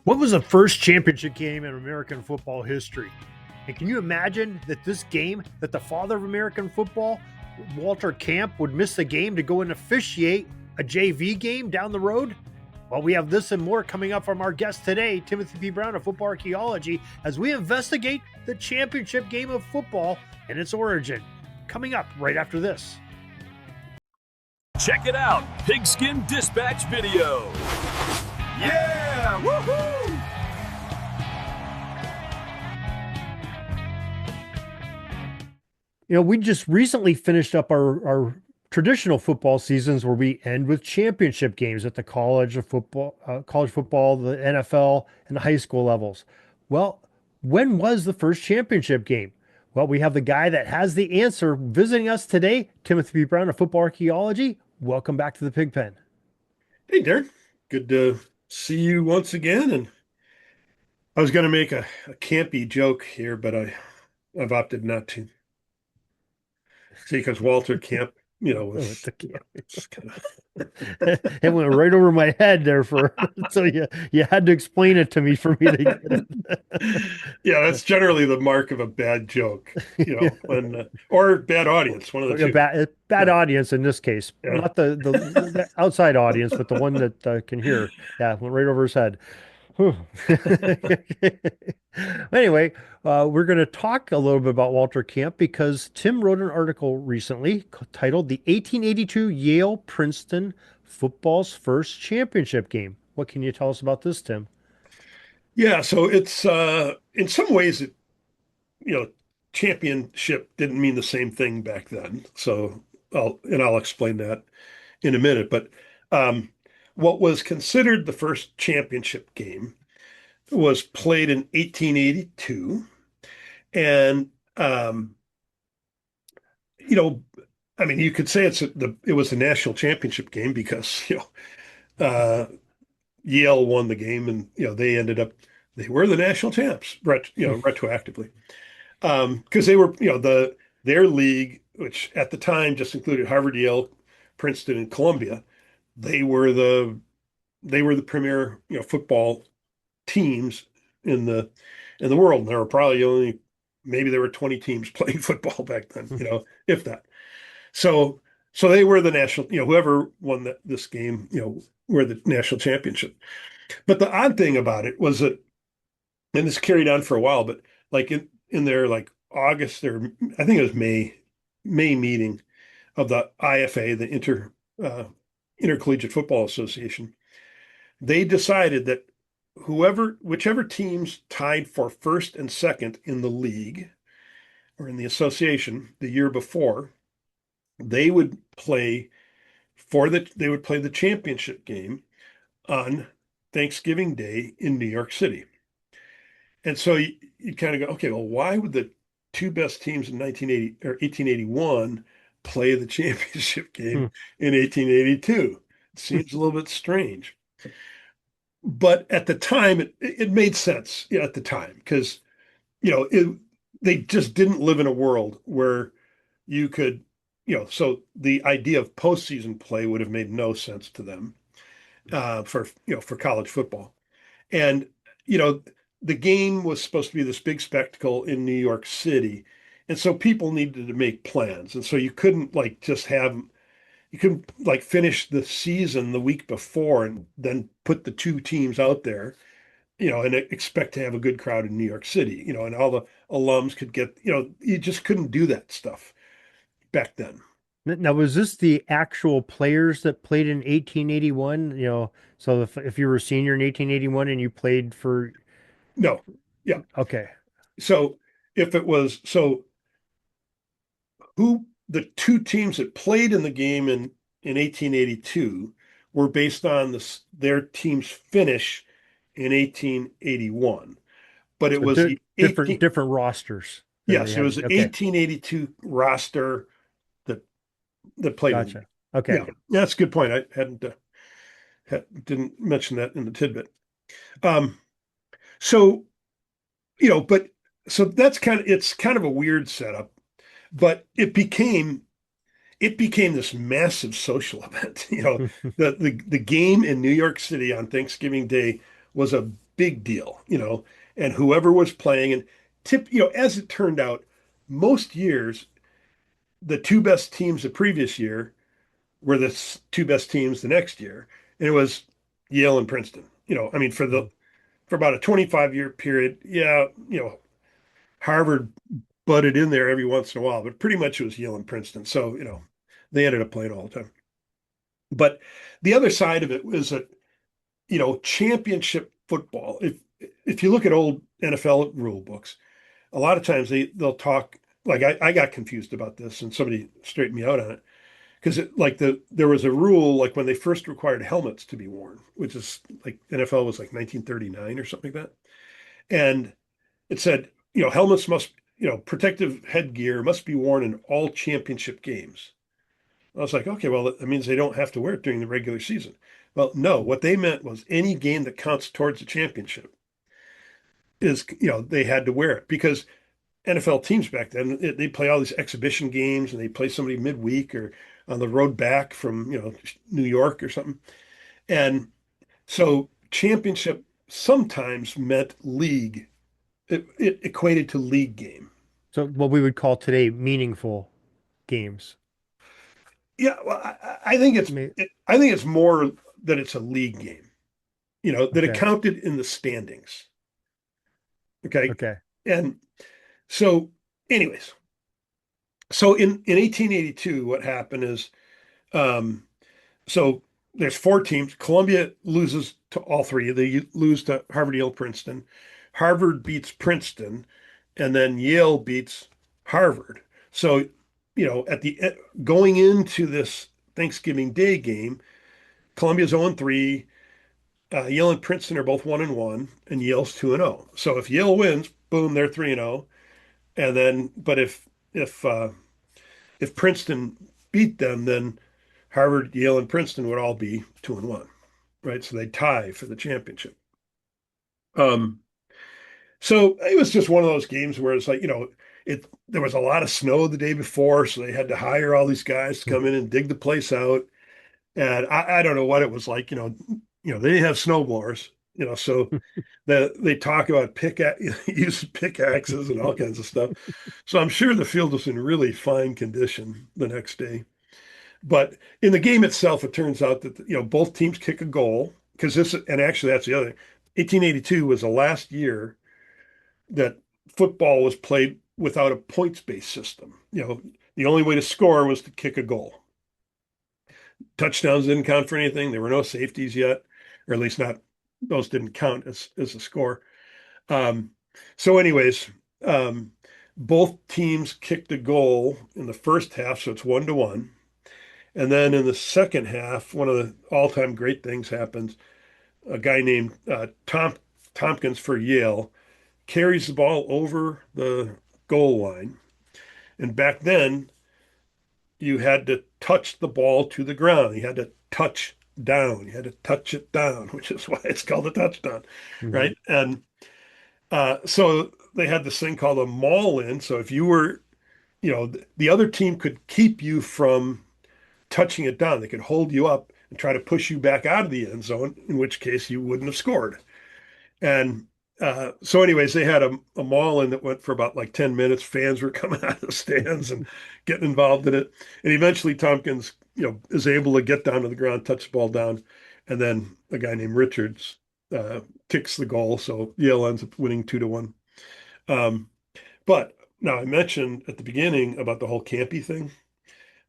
What was the first championship game in American football history? And can you imagine that this game, that the father of American football, Walter Camp, would miss the game to go and officiate a JV game down the road? Well, we have this and more coming up from our guest today, Timothy P. Brown of Football Archeology, as we investigate the championship game of football and its origin. Coming up right after this. Check it out, Pigskin Dispatch Video. Yeah! Woohoo! We just recently finished up our traditional football seasons where we end with championship games at the college football, the NFL, and the high school levels. Well, when was the first championship game? Well, we have the guy that has the answer visiting us today, Timothy P. Brown of Football Archeology. Welcome back to the Pigpen. Hey, Darren. Good to see you once again. And I was going to make a campy joke here, but I've opted not to. See, because Walter Camp, was It went right over my head there so you had to explain it to me for me to get it. Yeah, that's generally the mark of a bad joke, or bad audience, one of the two. Bad audience in this case, Yeah. not the outside audience, but the one that can hear. Yeah, went right over his head. Anyway, we're going to talk a little bit about Walter Camp because Tim wrote an article recently titled "The 1882 Yale-Princeton Football's First Championship Game." What can you tell us about this, Tim? Yeah, so it's in some ways championship didn't mean the same thing back then. So I'll explain that in a minute. But what was considered the first championship game was played in 1882. And, you could say it was a national championship game because, Yale won the game and, they were the national champs, retroactively. Because they were, their league, which at the time just included Harvard, Yale, Princeton, and Columbia, they were the premier, football teams in the world. And there were probably maybe there were 20 teams playing football back then, if that. So they were the national, whoever won this game, were the national championship. But the odd thing about it was that, and this carried on for a while, but like in their like August or I think it was May meeting of the IFA, the Intercollegiate Football Association, they decided that whichever teams tied for first and second in the league or in the association the year before, they would play the championship game on Thanksgiving Day in New York City. And so you kind of go, okay, well, why would the two best teams in 1980 or 1881 play the championship game in 1882? It seems a little bit strange. But at the time, it made sense at the time because, they just didn't live in a world where you could, so the idea of postseason play would have made no sense to them for college football. And, the game was supposed to be this big spectacle in New York City. And so people needed to make plans. And so you couldn't finish the season the week before and then put the two teams out there, and expect to have a good crowd in New York City, and all the alums could get, you just couldn't do that stuff back then. Now, was this the actual players that played in 1881? So if you were a senior in 1881 and you played for... No. Yeah. Okay. So who the two teams that played in the game in 1882 were based on their team's finish in 1881, but it was different rosters. Yes, it was the 1882 roster that played. Gotcha. Okay. Yeah, that's a good point. I didn't mention that in the tidbit. So that's it's kind of a weird setup, but it became this massive social event. The game in New York City on Thanksgiving Day was a big deal, and whoever was playing and as it turned out, most years, the two best teams the previous year were the two best teams the next year. And it was Yale and Princeton. I mean, for about a 25-year period, yeah, Harvard butted in there every once in a while, but pretty much it was Yale and Princeton. So, they ended up playing all the time. But the other side of it was that, championship football, if you look at old NFL rule books, a lot of times they'll talk like I got confused about this and somebody straightened me out on it because there was a rule like when they first required helmets to be worn, which is like NFL was like 1939 or something like that. And it said, helmets must, protective headgear must be worn in all championship games. I was like, okay, well, that means they don't have to wear it during the regular season. Well, no, what they meant was any game that counts towards the championship is, they had to wear it because NFL teams back then, they play all these exhibition games and they play somebody midweek or on the road back from, New York or something. And so championship sometimes meant league. It equated to league game. So what we would call today meaningful games. Yeah, well, I think I mean, I think it's more that it's a league game, that it okay, counted in the standings. Okay. okay. And so, anyways, so in 1882, what happened is, um, so there's four teams. Columbia loses to all three. They lose to Harvard, Yale, Princeton. Harvard beats Princeton, and then Yale beats Harvard. So, at the going into this Thanksgiving Day game, Columbia's 0-3. Yale and Princeton are both 1-1, and Yale's 2-0. So if Yale wins, boom, they're 3-0. And then, but if Princeton beat them, then Harvard, Yale, and Princeton would all be 2-1, right? So they tie for the championship. Um, so it was just one of those games where it's like, there was a lot of snow the day before, so they had to hire all these guys to come in and dig the place out. And I don't know what it was like, they didn't have snowblowers, so they talk about use pickaxes and all kinds of stuff. So I'm sure the field was in really fine condition the next day. But in the game itself, it turns out that both teams kick a goal because and actually that's the other thing. 1882 was the last year that football was played without a points-based system. The only way to score was to kick a goal. Touchdowns didn't count for anything. There were no safeties yet, or at least not those didn't count as a score. Um, so, anyways, um, both teams kicked a goal in the first half, so it's 1-1. And then in the second half, one of the all-time great things happens. A guy named Tompkins for Yale carries the ball over the goal line. And back then, you had to touch the ball to the ground. You had to touch down. You had to touch it down, which is why it's called a touchdown, Mhm. right? And so they had this thing called a maul in. So if you were, the other team could keep you from touching it down. They could hold you up and try to push you back out of the end zone, in which case you wouldn't have scored. And so, anyways, they had a maul in that went for about like 10 minutes. Fans were coming out of the stands and getting involved in it. And eventually, Tompkins, is able to get down to the ground, touch the ball down. And then a guy named Richards kicks the goal. So Yale ends up winning 2-1. Um, but now I mentioned at the beginning about the whole Campy thing.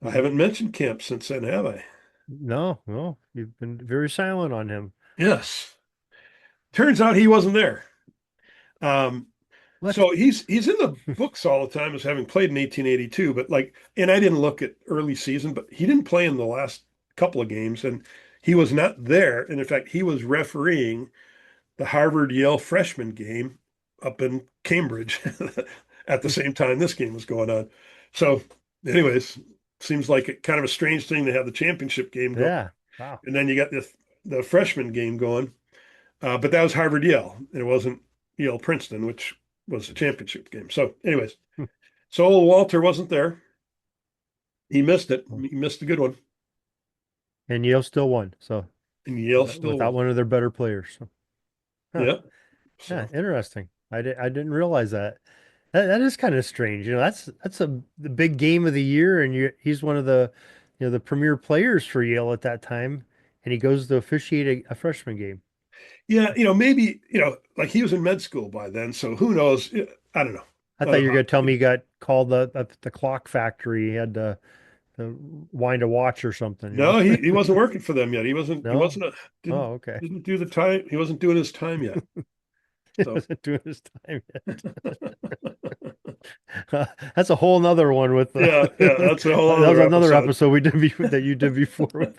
I Mhm. haven't mentioned Camp since then, have I? No, no, you've been very silent on him. Yes. Turns out he wasn't there. Um, What? So he's in the books all the time as having played in 1882, but and I didn't look at early season, but he didn't play in the last couple of games, and he was not there. And in fact, he was refereeing the Harvard Yale freshman game up in Cambridge at the same time this game was going on. So, anyways, seems like kind of a strange thing to have the championship game go, Yeah. Wow. and then you got the freshman game going. But that was Harvard Yale. It wasn't Yale Princeton, which was the championship game. So, anyways, so old Walter wasn't there. He missed it. He missed a good one, And Yale still won. So and Yale still without won. one of their better players. So, huh. Yeah. So Yeah, interesting. I didn't realize that. That is kind of strange. That's the big game of the year, and he's one of the the premier players for Yale at that time, and he goes to officiate a freshman game. yeah, maybe, like he was in med school by then, so who knows? I don't know. I I thought don't you were know. going to tell me he got called the clock factory. He had to wind a watch or something. No, he wasn't working for them yet. He No? wasn't Oh, okay. didn't do the time. He wasn't doing his time yet. He So wasn't doing his time yet. That's a whole nother one with yeah, that's a whole that was other another episode. episode we did that you did before with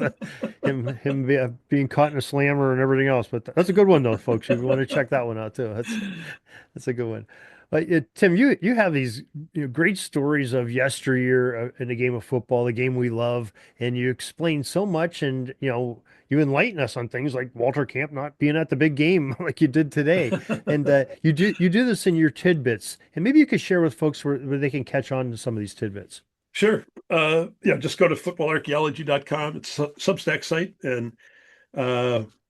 being caught in a slammer and everything else. But that's a good one though, folks. If you want to check that one out too, that's a good one. But Tim, you have these great stories of yesteryear in the game of football, the game we love, and you explain so much, and you enlighten us on things like Walter Camp not being at the big game like you did today, and you do this in your tidbits, and maybe you could share with folks where they can catch on to some of these tidbits. Sure. Yeah, just go to footballarcheology.com. It's a Substack site, and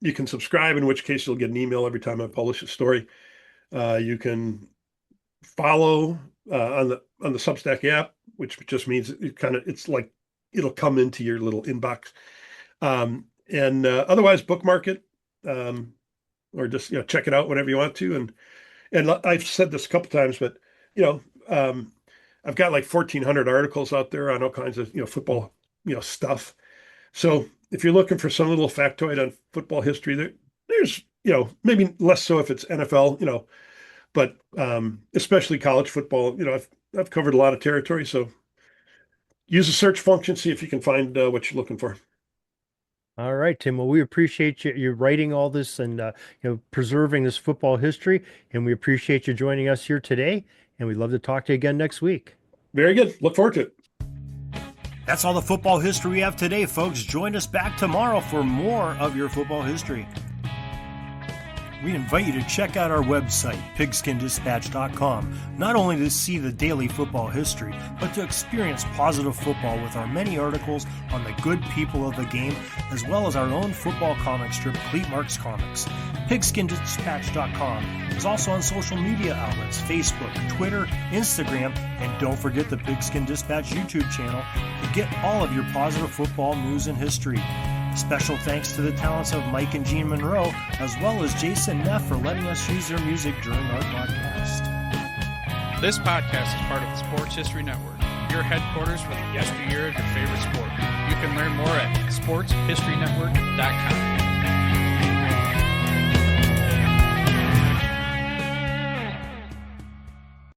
you can subscribe, in which case you'll get an email every time I publish a story. You can follow on the Substack app, which just means it's like it'll come into your little inbox. And otherwise bookmark it, or just check it out whenever you want to. And I've said this a couple times, but I've got like 1,400 articles out there on all kinds of football stuff. So if you're looking for some little factoid on football history, there's maybe less so if it's NFL, but especially college football. I've covered a lot of territory, so use the search function, see if you can find what you're looking for. All right, Tim. Well, we appreciate you writing all this and preserving this football history, and we appreciate you joining us here today. And we'd love to talk to you again next week. Very good. Look forward to it. That's all the football history we have today, folks. Join us back tomorrow for more of your football history. We invite you to check out our website, pigskindispatch.com, not only to see the daily football history, but to experience positive football with our many articles on the good people of the game, as well as our own football comic strip, Cleat Marks Comics. Pigskindispatch.com is also on social media outlets, Facebook, Twitter, Instagram, and don't forget the Pigskin Dispatch YouTube channel to get all of your positive football news and history. Special thanks to the talents of Mike and Gene Monroe, as well as Jason Neff for letting us use their music during our podcast. This podcast is part of the Sports History Network, your headquarters for the yesteryear of your favorite sport. You can learn more at sportshistorynetwork.com.